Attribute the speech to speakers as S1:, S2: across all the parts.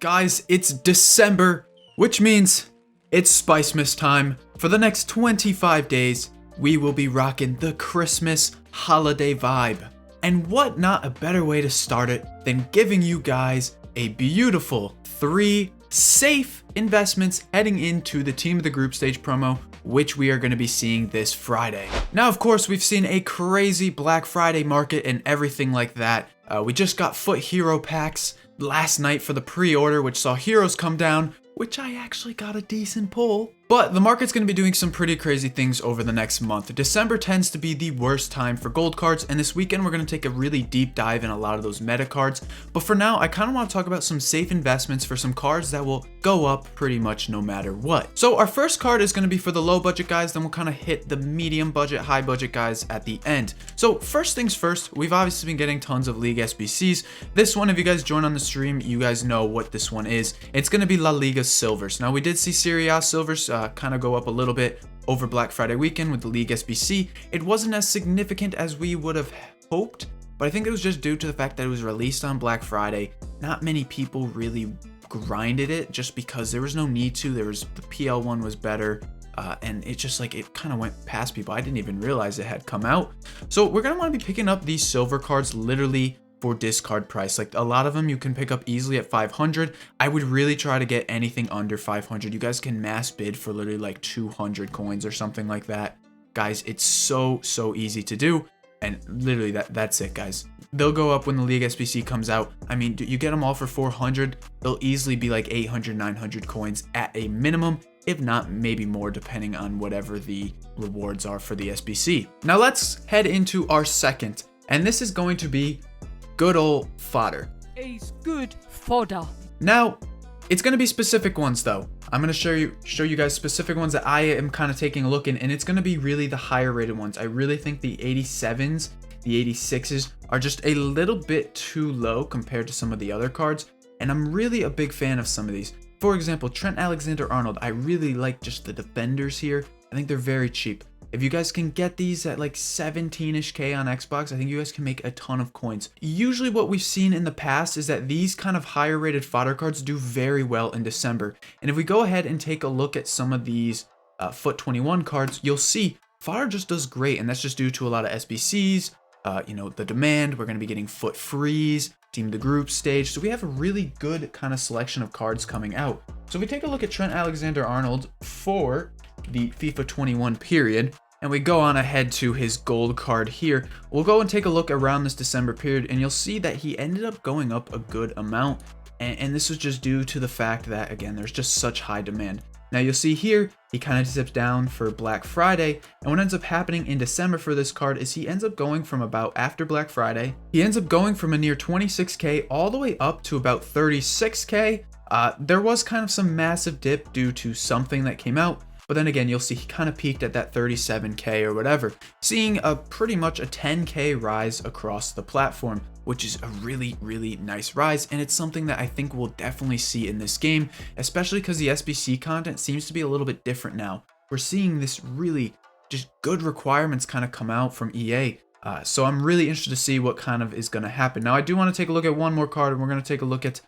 S1: Guys, it's December, which means it's Spice Miss time. For the next 25 days, we will be rocking the Christmas holiday vibe. And what not a better way to start it than giving you guys a beautiful 3 safe investments heading into the Team of the Group stage promo, which we are going to be seeing this Friday. Now, of course, we've seen a crazy Black Friday market and everything like that. We just got FUT Hero packs last night for the pre-order, which saw heroes come down, which I actually got a decent pull. But the market's going to be doing some pretty crazy things over the next month. December tends to be the worst time for gold cards, and this weekend we're going to take a really deep dive in a lot of those meta cards. But for now, I kind of want to talk about some safe investments for some cards that will go up pretty much no matter what. So our first card is going to be for the low budget guys, then we'll kind of hit the medium budget, high budget guys at the end. So first things first, we've obviously been getting tons of League SBCs. This one, if you guys join on the stream, you guys know what this one is. It's going to be La Liga Silvers. Now we did see Serie A Silvers kind of go up a little bit over Black Friday weekend with the League SBC. It wasn't as significant as we would have hoped, but I think it was just due to the fact that it was released on Black Friday. Not many people really grinded it just because there was no need to. The PL one was better, and it just like it kind of went past people. I didn't even realize it had come out. So we're gonna want to be picking up these silver cards literally for discard price. Like a lot of them you can pick up easily at 500. I would really try to get anything under 500. You guys can mass bid for literally like 200 coins or something like that. Guys, it's so easy to do. And literally that's it, guys. They'll go up when the League SBC comes out. I mean, you get them all for 400. They'll easily be like 800, 900 coins at a minimum, if not maybe more, depending on whatever the rewards are for the SBC. Now let's head into our second, and this is going to be good old fodder.
S2: It's good fodder.
S1: Now, it's going to be specific ones though. I'm going to show you guys specific ones that I am kind of taking a look in, and it's going to be really the higher rated ones. I really think the 87s, the 86s are just a little bit too low compared to some of the other cards, and I'm really a big fan of some of these. For example, Trent Alexander-Arnold. I really like just the defenders here. I think they're very cheap. If you guys can get these at like 17-ish K on Xbox, I think you guys can make a ton of coins. Usually what we've seen in the past is that these kind of higher rated fodder cards do very well in December. And if we go ahead and take a look at some of these FUT 21 cards, you'll see fodder just does great. And that's just due to a lot of SBCs, the demand. We're going to be getting FUT Freeze, Team of the Group stage. So we have a really good kind of selection of cards coming out. So if we take a look at Trent Alexander-Arnold for the FIFA 21 period, and we go on ahead to his gold card here, we'll go and take a look around this December period, and you'll see that he ended up going up a good amount, and this was just due to the fact that, again, there's just such high demand. Now you'll see here, he kind of dips down for Black Friday, and what ends up happening in December for this card is he ends up going from about after Black Friday, he ends up going from a near 26K all the way up to about 36K. There was kind of some massive dip due to something that came out, but then again, you'll see he kind of peaked at that 37K or whatever, seeing a pretty much a 10K rise across the platform, which is a really nice rise. And it's something that I think we'll definitely see in this game, especially because the SBC content seems to be a little bit different now. We're seeing this really just good requirements kind of come out from EA. So I'm really interested to see what kind of is going to happen. Now, I do want to take a look at one more card, and we're going to take a look at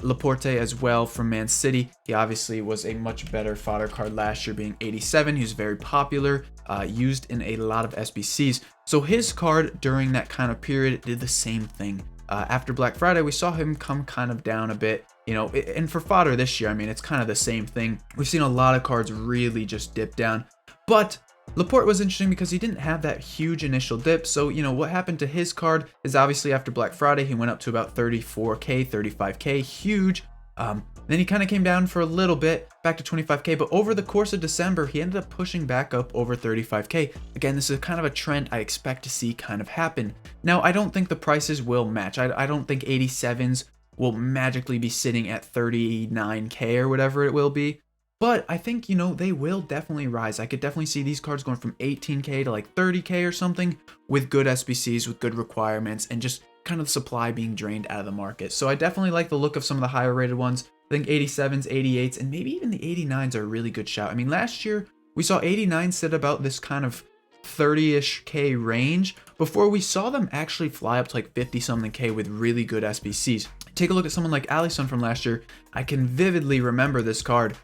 S1: Laporte as well from Man City. He obviously was a much better fodder card last year, being 87. He was very popular, used in a lot of SBCs. So his card during that kind of period did the same thing. After Black Friday, we saw him come kind of down a bit. And for fodder this year, I mean, it's kind of the same thing. We've seen a lot of cards really just dip down. But Laporte was interesting because he didn't have that huge initial dip. So, what happened to his card is obviously after Black Friday, he went up to about 34K, 35K, huge. Then he kind of came down for a little bit, back to 25K, but over the course of December, he ended up pushing back up over 35K. Again, this is kind of a trend I expect to see kind of happen. Now, I don't think the prices will match. I don't think 87s will magically be sitting at 39K or whatever it will be. But I think, they will definitely rise. I could definitely see these cards going from 18K to like 30K or something with good SBCs, with good requirements, and just kind of the supply being drained out of the market. So I definitely like the look of some of the higher rated ones. I think 87s, 88s, and maybe even the 89s are a really good shout. I mean, last year we saw 89 sit about this kind of 30-ish K range before we saw them actually fly up to like 50 something K with really good SBCs. Take a look at someone like Alisson from last year. I can vividly remember this card.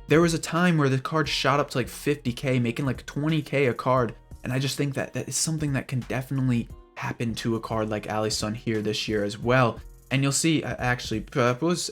S1: There was a time where the card shot up to like 50K, making like 20K a card. And I just think that that is something that can definitely happen to a card like Alisson here this year as well. And you'll see, actually,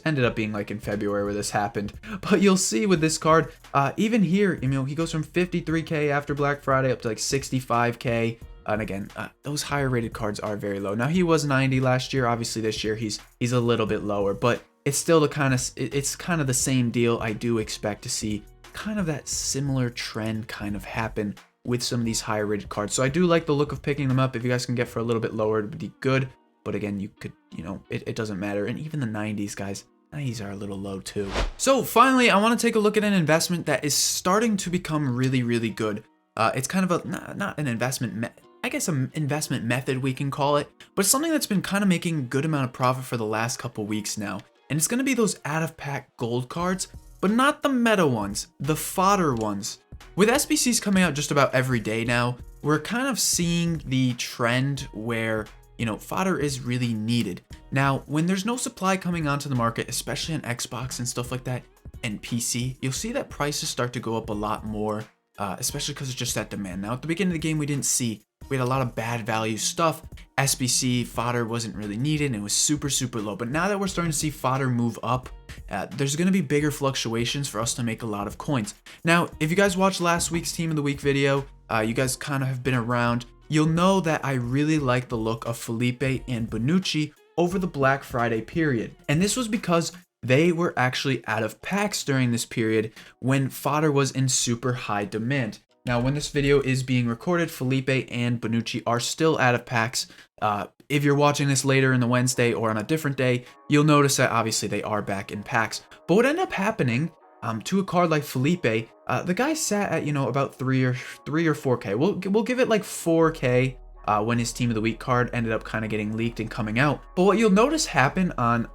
S1: ended up being like in February where this happened. But you'll see with this card, even here, you know, he goes from 53K after Black Friday up to like 65K. And again, those higher rated cards are very low. Now he was 90 last year. Obviously this year he's a little bit lower, but it's still the kind of, it's kind of the same deal. I do expect to see kind of that similar trend kind of happen with some of these higher rated cards. So I do like the look of picking them up. If you guys can get for a little bit lower, it would be good. But again, you could, you know, it doesn't matter. And even the 90s, guys, 90s are a little low too. So finally, I want to take a look at an investment that is starting to become really, really good. It's kind of a, not an investment, I guess an investment method we can call it, but something that's been kind of making a good amount of profit for the last couple weeks now. And it's going to be those out of pack gold cards, but not the meta ones, the fodder ones. With SBCs coming out just about every day now, we're kind of seeing the trend where, you know, fodder is really needed. Now, when there's no supply coming onto the market, especially on Xbox and stuff like that, and PC, you'll see that prices start to go up a lot more, especially because it's just that demand. Now, at the beginning of the game, we didn't see, we had a lot of bad value stuff. SBC fodder wasn't really needed and it was super, super low. But now that we're starting to see fodder move up, there's going to be bigger fluctuations for us to make a lot of coins. Now, if you guys watched last week's Team of the Week video, you guys kind of have been around. You'll know that I really like the look of Felipe and Bonucci over the Black Friday period. And this was because they were actually out of packs during this period when fodder was in super high demand. Now, when this video is being recorded, Felipe and Bonucci are still out of packs. If you're watching this later in the Wednesday or on a different day, you'll notice that obviously they are back in packs. But what ended up happening to a card like Felipe, the guy sat at, you know, about 3 or 4K. We'll give it like 4K when his Team of the Week card ended up kind of getting leaked and coming out. But what you'll notice happen on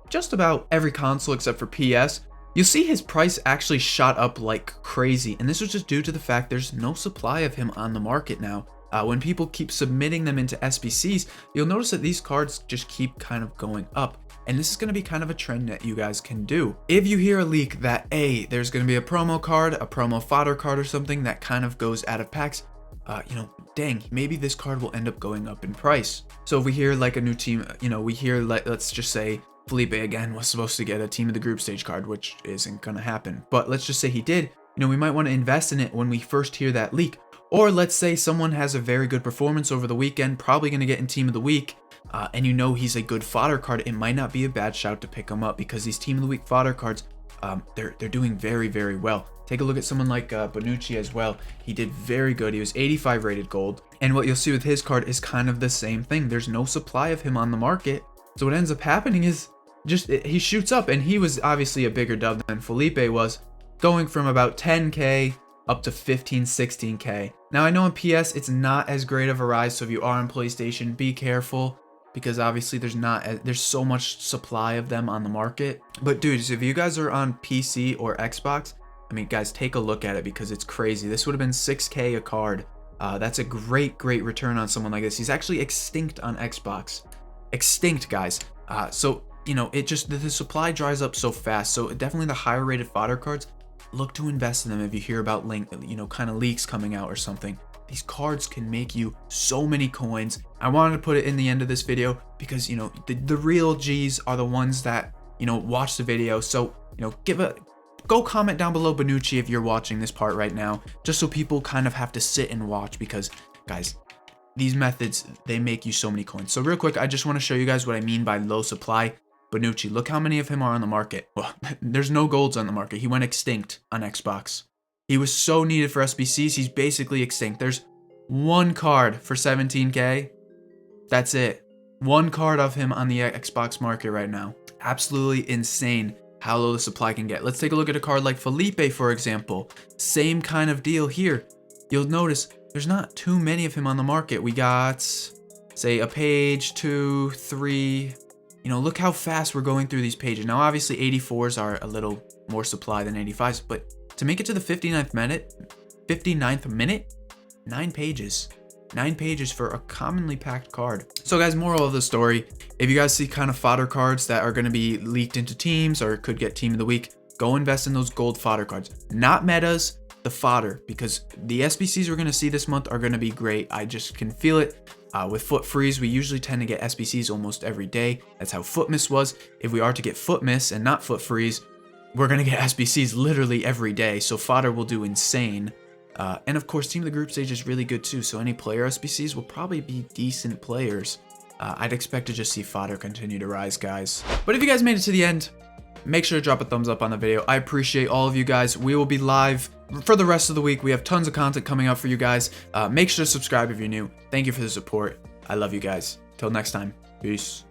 S1: just about every console except for PS, you'll see his price actually shot up like crazy. And this was just due to the fact there's no supply of him on the market now. When people keep submitting them into SBCs, you'll notice that these cards just keep kind of going up. And this is going to be kind of a trend that you guys can do. If you hear a leak that, there's going to be a promo card, a promo fodder card or something that kind of goes out of packs, you know, dang, maybe this card will end up going up in price. So if we hear like a new team, you know, we hear like, let's just say Felipe again was supposed to get a Team of the Group stage card, which isn't going to happen. But let's just say he did, you know, we might want to invest in it when we first hear that leak. Or let's say someone has a very good performance over the weekend, probably going to get in Team of the Week, and you know he's a good fodder card. It might not be a bad shout to pick him up because these Team of the Week fodder cards, they're doing very, very well. Take a look at someone like Bonucci as well. He did very good. He was 85 rated gold. And what you'll see with his card is kind of the same thing. There's no supply of him on the market. So what ends up happening is just he shoots up, and he was obviously a bigger dub than Felipe was, going from about 10K up to 15, 16K. Now I know on PS it's not as great of a rise, so if you are on PlayStation, be careful because obviously there's so much supply of them on the market. But dudes, if you guys are on PC or Xbox, I mean guys, take a look at it because it's crazy. This would have been 6K a card. That's a great return on someone like this. He's actually extinct on Xbox. Extinct, guys. So you know, it just, the supply dries up so fast. So definitely the higher rated fodder cards, look to invest in them if you hear about kind of leaks coming out or something. These cards can make you so many coins. I wanted to put it in the end of this video because, you know, the real G's are the ones that, you know, watch the video. So, you know, go comment down below Bonucci if you're watching this part right now, just so people kind of have to sit and watch because, guys, these methods, they make you so many coins. So real quick, I just want to show you guys what I mean by low supply. Bonucci, look how many of him are on the market. Well, there's no golds on the market. He went extinct on Xbox. He was so needed for SBCs, he's basically extinct. There's one card for 17K. That's it. One card of him on the Xbox market right now. Absolutely insane how low the supply can get. Let's take a look at a card like Felipe, for example. Same kind of deal here. You'll notice there's not too many of him on the market. We got, say, a page, 2, 3... You know, look how fast we're going through these pages. Now, obviously, 84s are a little more supply than 85s, but to make it to the 59th minute, 9 pages. 9 pages for a commonly packed card. So guys, moral of the story, if you guys see kind of fodder cards that are going to be leaked into teams or could get team of the week, go invest in those gold fodder cards. Not metas, the fodder, because the SBCs we're going to see this month are going to be great. I just can feel it. With foot freeze, we usually tend to get SBCs almost every day. That's how foot miss was. If we are to get foot miss and not foot freeze, we're going to get SBCs literally every day. So fodder will do insane. And of course, team of the group stage is really good too. So any player SBCs will probably be decent players. I'd expect to just see fodder continue to rise, guys. But if you guys made it to the end, make sure to drop a thumbs up on the video. I appreciate all of you guys. We will be live for the rest of the week. We have tons of content coming up for you guys. Make sure to subscribe if you're new. Thank you for the support. I love you guys. Till next time. Peace.